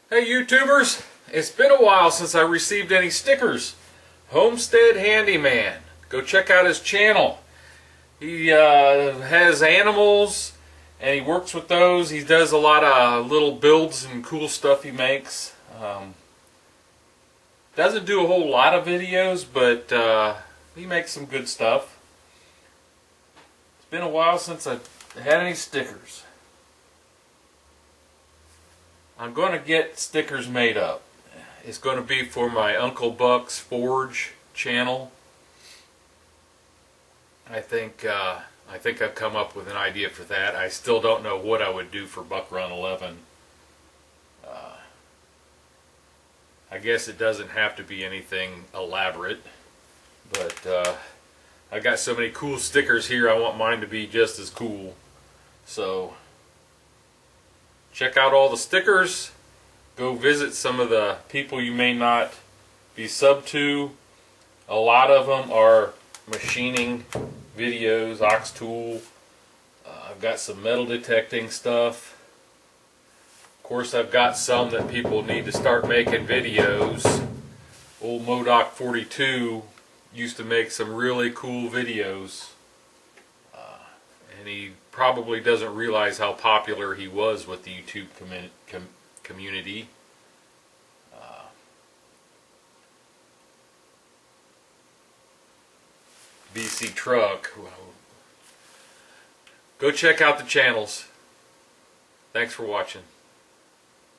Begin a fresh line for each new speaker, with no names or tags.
Hey YouTubers, it's been a while since I received any stickers. Homestead Handyman. Go check out his channel. He has animals and he works with those. He does a lot of little builds and cool stuff he makes. Doesn't do a whole lot of videos, but he makes some good stuff. It's been a while since I had any stickers. I'm going to get stickers made up. It's going to be for my Uncle Buck's Forge channel. I think I've come up with an idea for that. I still don't know what I would do for Buck Run 11. I guess it doesn't have to be anything elaborate, but I got so many cool stickers here, I want mine to be just as cool. So check out all the stickers. Go visit some of the people you may not be sub to. A lot of them are machining videos, ox tool. I've got some metal detecting stuff. Of course, I've got some that people need to start making videos. Old Modoc 42 used to make some really cool videos. And he probably doesn't realize how popular he was with the YouTube community. BC Truck. Go check out the channels. Thanks for watching.